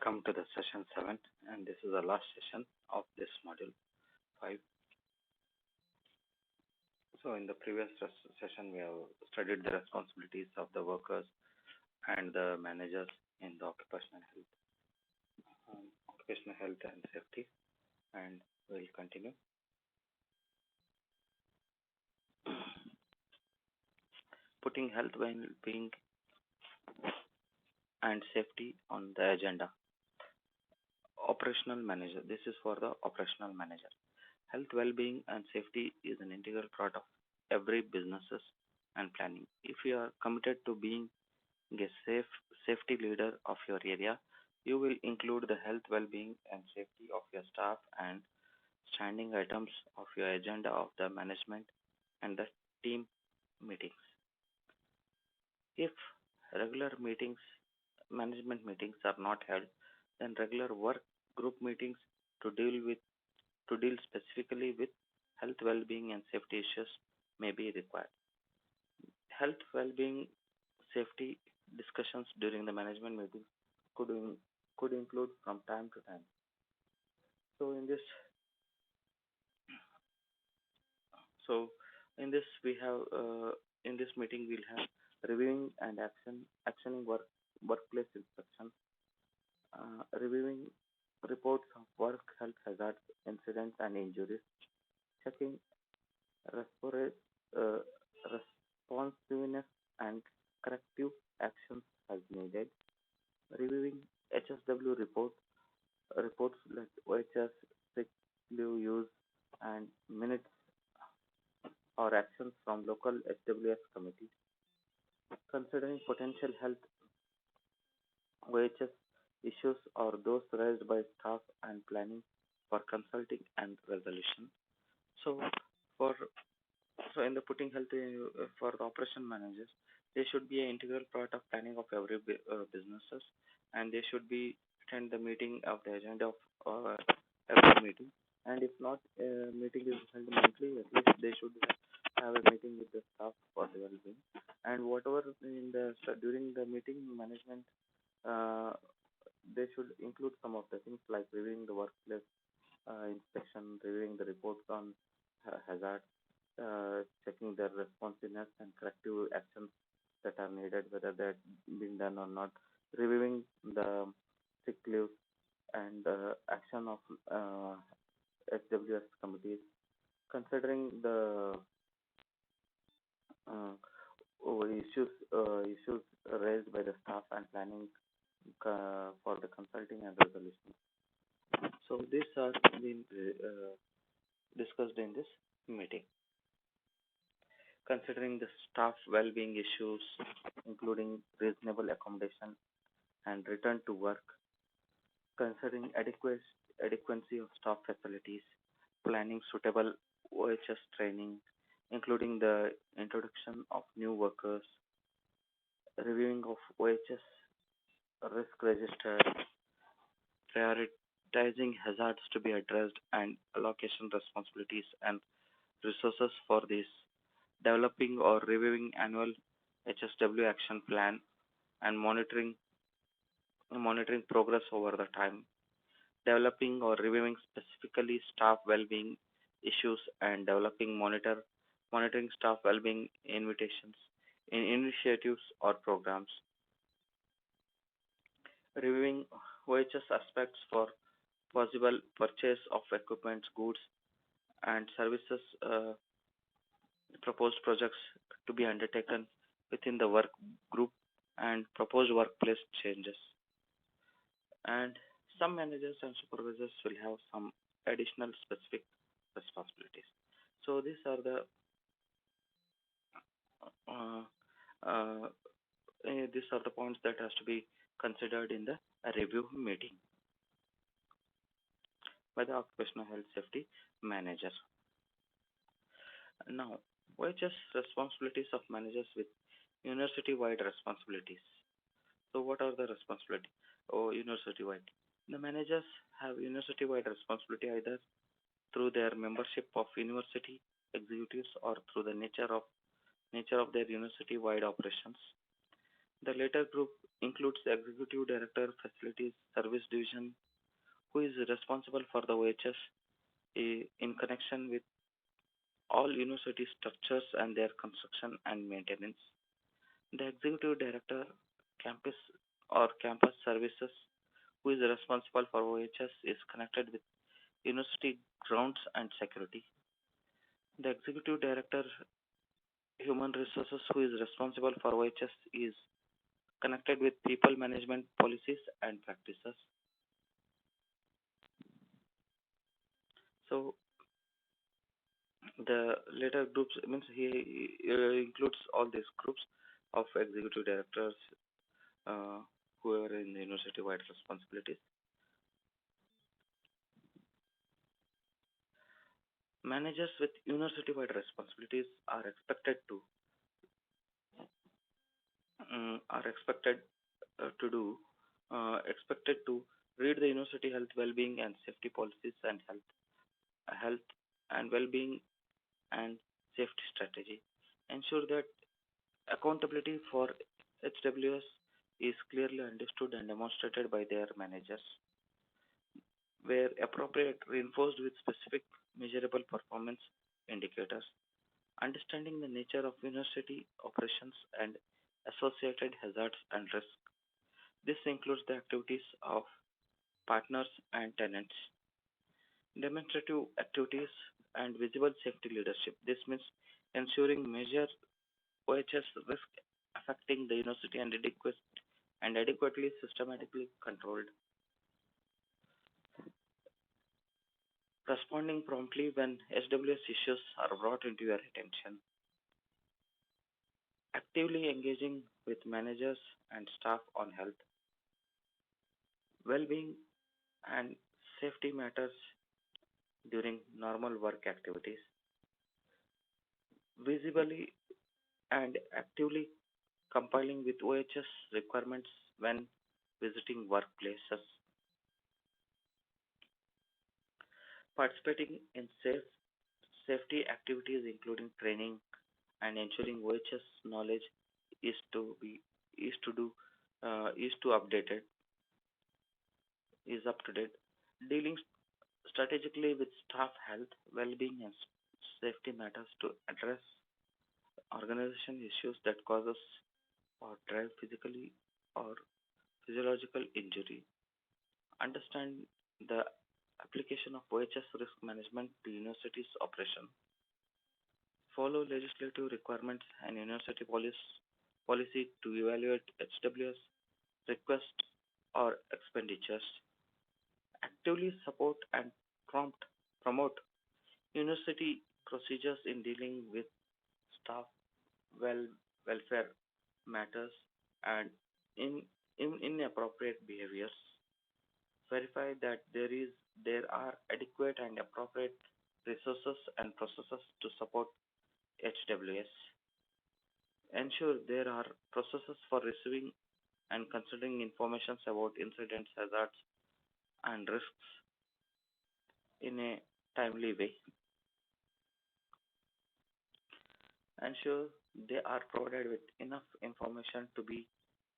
Welcome to the session 7, and this is the last session of this module 5. So in the previous session we have studied the responsibilities of the workers and the managers in the occupational health and safety, and we'll continue. Putting health, well-being and safety on the agenda. Operational manager. This is for the operational manager. Health, well-being and safety is an integral part of every businesses and planning. If you are committed to being a safety leader of your area, you will include the health, well-being and safety of your staff and standing items of your agenda of the management and the team meetings. If regular meetings, management meetings are not held, then regular work group meetings to deal specifically with health, well-being and safety issues may be required. Health, well-being, safety discussions during the management meeting could could include from time to time. So so in this we have in this meeting we'll have reviewing and actioning workplace inspection, reviewing reports of work health hazards, incidents and injuries, checking respirate, uh, responsiveness and corrective actions as needed, reviewing HSW reports like OHS, sick leave use, and minutes or actions from local HWS committees, considering potential health OHS issues or those raised by staff and planning for consulting and resolution. So, for in the putting health for the operation managers, they should be an integral part of planning of every businesses, and they should be attend the meeting of the agenda of every meeting. And if not, meeting is held monthly, at least they should have a meeting with the staff for the well-being. And whatever in the during the meeting management, uh, they should include some of the things like reviewing the workplace inspection, reviewing the reports on hazards, checking their responsiveness and corrective actions that are needed, whether they're being done or not, reviewing the sick leave and action of HWS committees, considering the uh, issues raised by the staff and planning for the consulting and resolution. So these are being discussed in this meeting. Considering the staff well-being issues, including reasonable accommodation and return to work, considering adequacy of staff facilities, planning suitable OHS training, including the introduction of new workers, reviewing of OHS risk register, prioritizing hazards to be addressed and allocation responsibilities and resources for this, developing or reviewing annual HSW action plan and monitoring progress over the time, developing or reviewing specifically staff well-being issues and developing monitoring staff well-being invitations in initiatives or programs, reviewing OHS aspects for possible purchase of equipment, goods and services, proposed projects to be undertaken within the work group and proposed workplace changes. And some managers and supervisors will have some additional specific responsibilities. So these are the uh, uh, these are the points that has to be considered in the review meeting by the occupational health safety manager. Now, wages responsibilities of managers with university-wide responsibilities. So what are the responsibility? Oh, university-wide. The managers have university-wide responsibility either through their membership of university executives or through the nature of their university-wide operations. The latter group includes the Executive Director, Facilities Service Division, who is responsible for the OHS in connection with all university structures and their construction and maintenance. The Executive Director, Campus or Campus Services, who is responsible for OHS, is connected with university grounds and security. The Executive Director, Human Resources, who is responsible for OHS, is connected with people management policies and practices. So the later groups means he includes all these groups of executive directors uh, who are in university-wide responsibilities. Managers with university-wide responsibilities are expected to read the university health, well-being, and safety policies and health and well-being and safety strategy. Ensure that accountability for HWS is clearly understood and demonstrated by their managers, where appropriate, reinforced with specific measurable performance indicators. Understanding the nature of university operations and associated hazards and risks. This includes the activities of partners and tenants, demonstrative activities, and visible safety leadership. This means ensuring measure OHS risk affecting the university and adequately systematically controlled, responding promptly when SWS issues are brought into your attention, actively engaging with managers and staff on health, well-being, and safety matters during normal work activities, visibly and actively compiling with OHS requirements when visiting workplaces, participating in safety activities including training and ensuring OHS knowledge is to be is to do is to updated is up to date, dealing strategically with staff health, well-being, and safety matters to address organization issues that causes or drive physically or physiological injury. Understand the application of OHS risk management to universities' operation. Follow legislative requirements and university policy to evaluate HWS requests or expenditures. Actively support and prompt promote university procedures in dealing with staff well welfare matters and in, inappropriate behaviors. Verify that there are adequate and appropriate resources and processes to support HWS. Ensure there are processes for receiving and considering information about incidents, hazards, and risks in a timely way. Ensure they are provided with enough information to be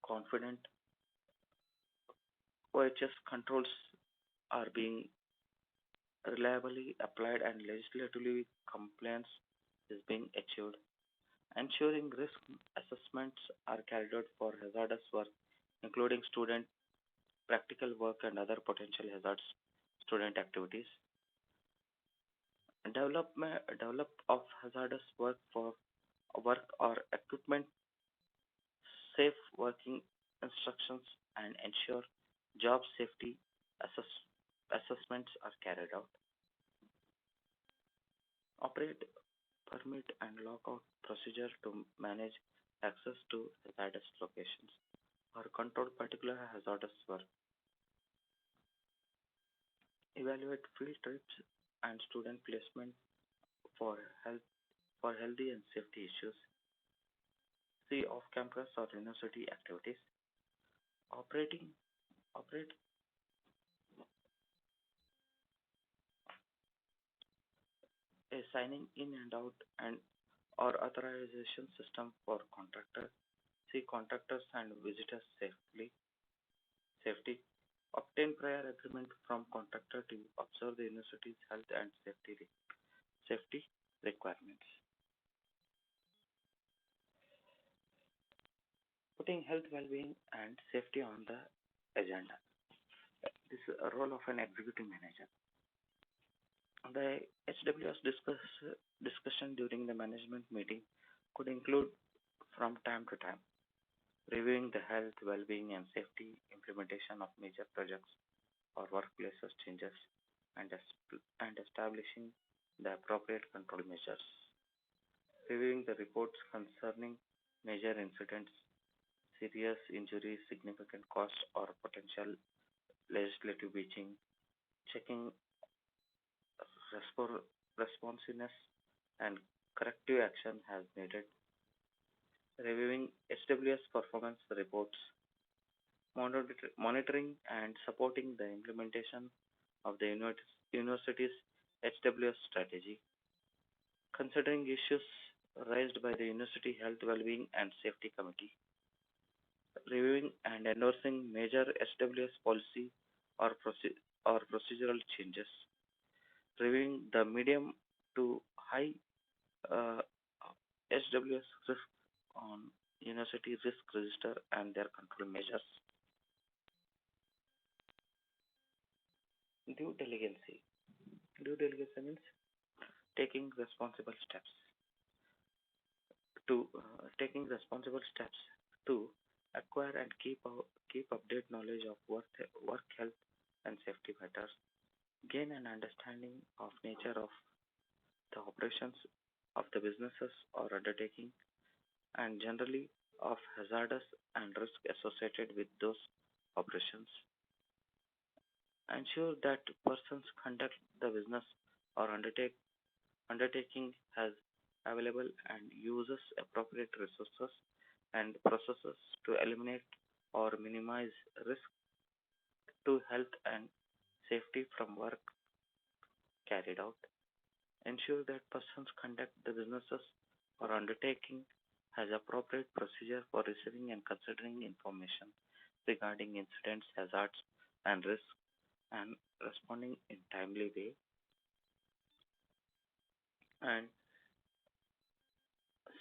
confident OHS controls are being reliably applied and legislatively compliance is being achieved. Ensuring risk assessments are carried out for hazardous work, including student practical work and other potential hazards student activities. Develop of hazardous work or equipment, safe working instructions, and ensure job safety assess- assessments are carried out. Operate permit and lockout procedure to manage access to hazardous locations or control particular hazardous work. Evaluate field trips and student placement for health for healthy and safety issues. See off-campus or university activities. Operating operate a signing in and out and or authorization system for contractor see contractors and visitors safety, obtain prior agreement from contractor to observe the university's health and safety requirements. Putting health, well-being, and safety on the agenda. This is a role of an executive manager. The HWS discussion during the management meeting could include from time to time reviewing the health, well-being, and safety implementation of major projects or workplaces changes and establishing the appropriate control measures. Reviewing the reports concerning major incidents, serious injuries, significant cost, or potential legislative breaching. Checking responsiveness and corrective action has needed. Reviewing HWS performance reports, monitoring and supporting the implementation of the university's HWS strategy, considering issues raised by the University Health, Wellbeing and Safety Committee, reviewing and endorsing major HWS policy or, or procedural changes, reviewing the medium to high uh, HWS risk on university risk register and their control measures. Due diligence. Due diligence means taking responsible steps taking responsible steps to acquire and keep update knowledge of work health and safety matters, gain an understanding of nature of the operations of the businesses or undertaking, and generally of hazardous and risk associated with those operations. Ensure that persons conduct the business or undertaking has available and uses appropriate resources and processes to eliminate or minimize risk to health and safety from work carried out. Ensure that persons conduct the businesses or undertaking has appropriate procedure for receiving and considering information regarding incidents, hazards, and risks and responding in timely way. And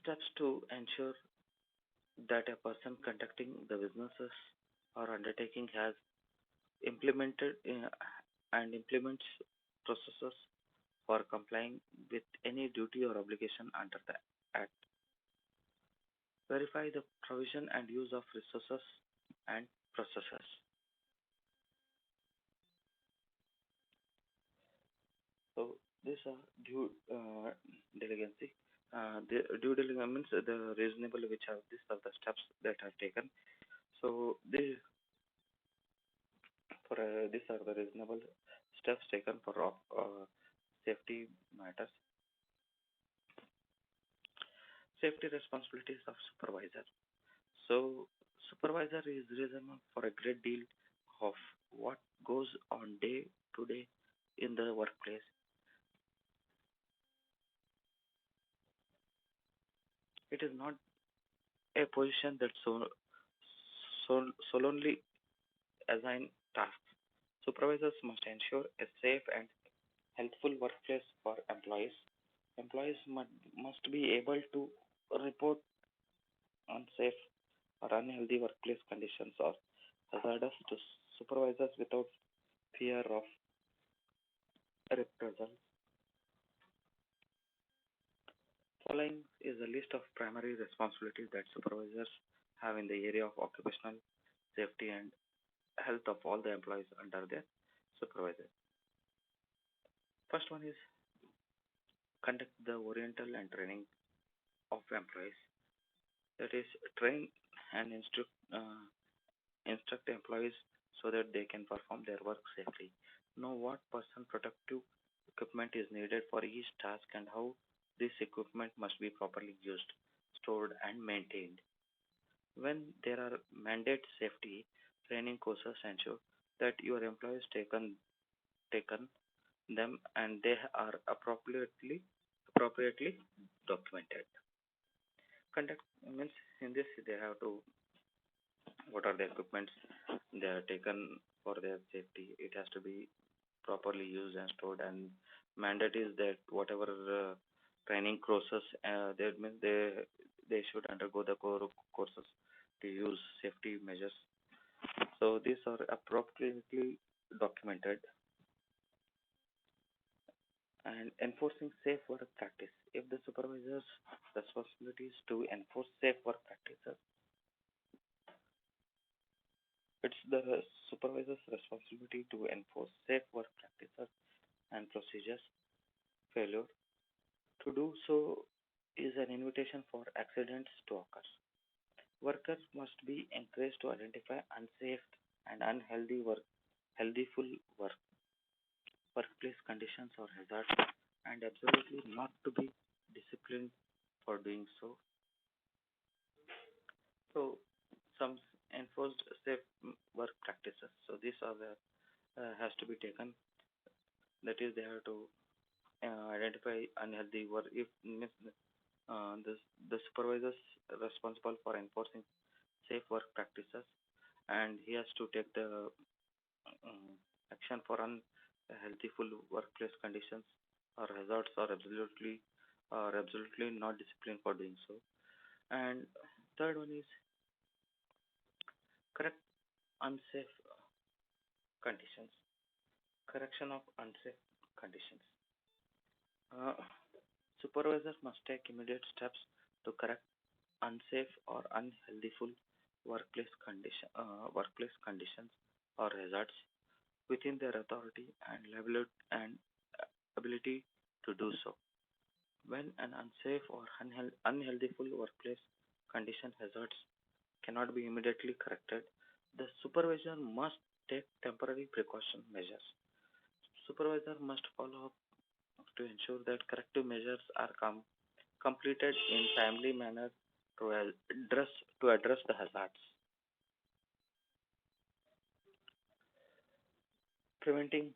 steps to ensure that a person conducting the businesses or undertaking has implemented and implements processes for complying with any duty or obligation under the Act. Verify the provision and use of resources and processes. So these are due diligence. The due diligence means the reasonable which are these are the steps that are taken. So these are the reasonable steps taken for safety matters. Safety responsibilities of supervisor. So supervisor is responsible for a great deal of what goes on day to day in the workplace. It is not a position that solely assign tasks. Supervisors must ensure a safe and healthful workplace for employees. Employees must be able to report unsafe or unhealthy workplace conditions or hazardous to supervisors without fear of reprisal. Following is a list of primary responsibilities that supervisors have in the area of occupational safety and health of all the employees under their supervisor. First one is conduct the oriental and training of employees. That is, train and instruct employees so that they can perform their work safely. Know what personal protective equipment is needed for each task and how this equipment must be properly used, stored, and maintained. When there are mandate safety training courses, ensure that your employees taken them and they are appropriately documented. conduct means in this they have to what are the equipments they are taken for their safety. It has to be properly used and stored, and mandate is that whatever training courses that means they should undergo the courses to use safety measures. So these are appropriately documented. And enforcing safe work practice. If the supervisor's responsibility is to enforce safe work practices, it's the supervisor's responsibility to enforce safe work practices and procedures. Failure to do so is an invitation for accidents to occur. Workers must be encouraged to identify unsafe and unhealthy healthful workplace conditions or hazards, and absolutely not to be disciplined for doing so. So, some enforced safe work practices. So these are the has to be taken. That is, they have to identify unhealthy work. If the supervisor is responsible for enforcing safe work practices, and he has to take the um, action for unhealthful workplace conditions or hazards, or absolutely not disciplined for doing so. And third one is correct unsafe conditions. Correction of unsafe conditions. Uh, Supervisors must take immediate steps to correct unsafe or unhealthful workplace conditions or hazards within their authority and level and ability to do so. When an unsafe or unhealthful workplace condition hazards cannot be immediately corrected, the supervisor must take temporary precaution measures. Supervisor must follow up to ensure that corrective measures are completed in timely manner to address the hazards, preventing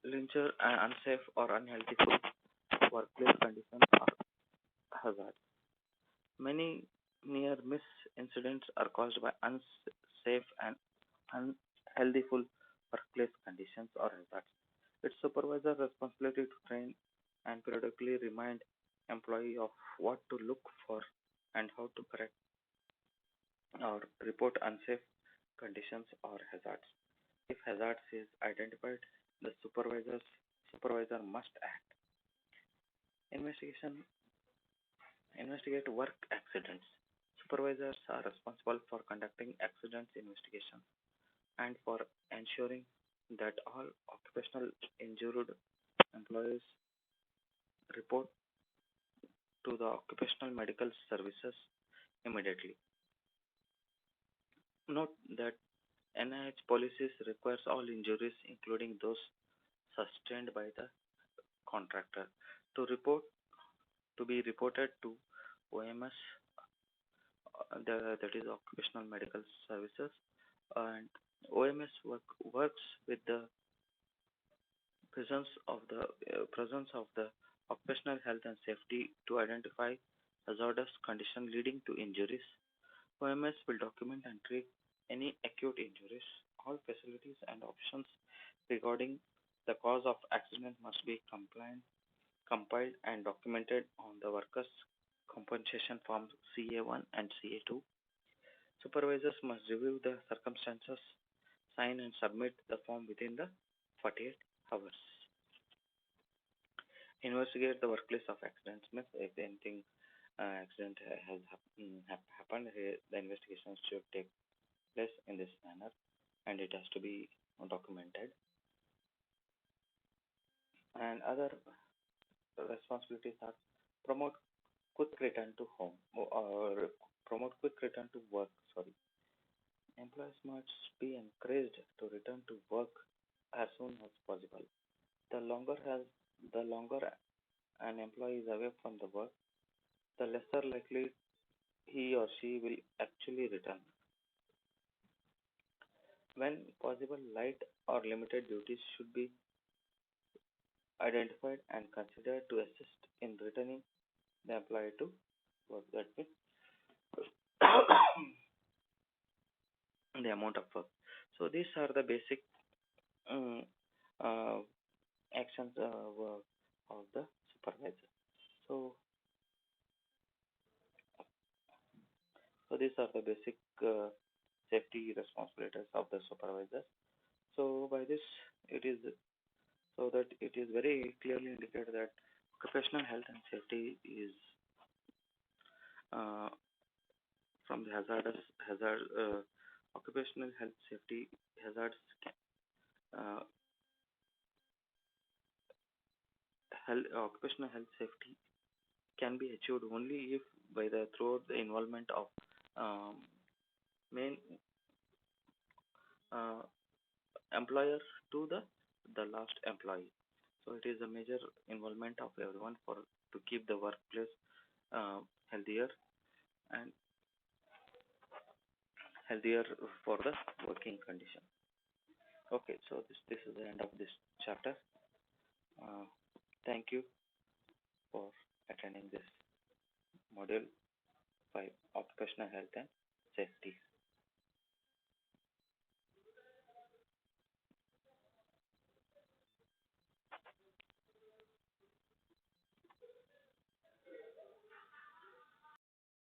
linger and unsafe or unhealthy workplace conditions or hazards. Many near miss incidents are caused by unsafe and unhealthful workplace conditions or hazards. It's supervisor responsibility to train and periodically remind employee of what to look for and how to correct or report unsafe conditions or hazards. If hazards is identified, the supervisor must act. Investigation investigate work accidents. Supervisors are responsible for conducting accidents investigation and for ensuring that all occupational injured employees report to the occupational medical services immediately. Note that NIH policies requires all injuries, including those sustained by the contractor, to report to be reported to OMS, that is Occupational Medical Services, and OMS works with the presence of the occupational health and safety to identify hazardous condition leading to injuries. OMS will document and treat any acute injuries. All facilities and options regarding the cause of accident must be compiled and documented on the workers' compensation forms CA1 and CA2. Supervisors must review the circumstances, sign and submit the form within the 48 hours. Investigate the workplace of accidents. Means if anything accident has happened, the investigation should take place in this manner, and it has to be documented. And other responsibilities are promote quick return to home or promote quick return to work. Sorry, employees must be encouraged to return to work as soon as possible. The longer has the longer an employee is away from the work, the lesser likely he or she will actually return. When possible, light or limited duties should be identified and considered to assist in returning the employee to work. That means the amount of work. So these are the basic um, uh, actions of the supervisor. So, so these are the basic safety responsibilities of the supervisor. So by this, it is so that it is very clearly indicated that occupational health and safety is uh, from the hazard occupational health safety hazards uh, occupational health safety can be achieved only if by the through the involvement of um, main uh, employer to the last employee. So it is a major involvement of everyone for to keep the workplace healthier and healthier for the working condition. Okay, so this is the end of this chapter. Uh, thank you for attending this module 5 occupational health and safety.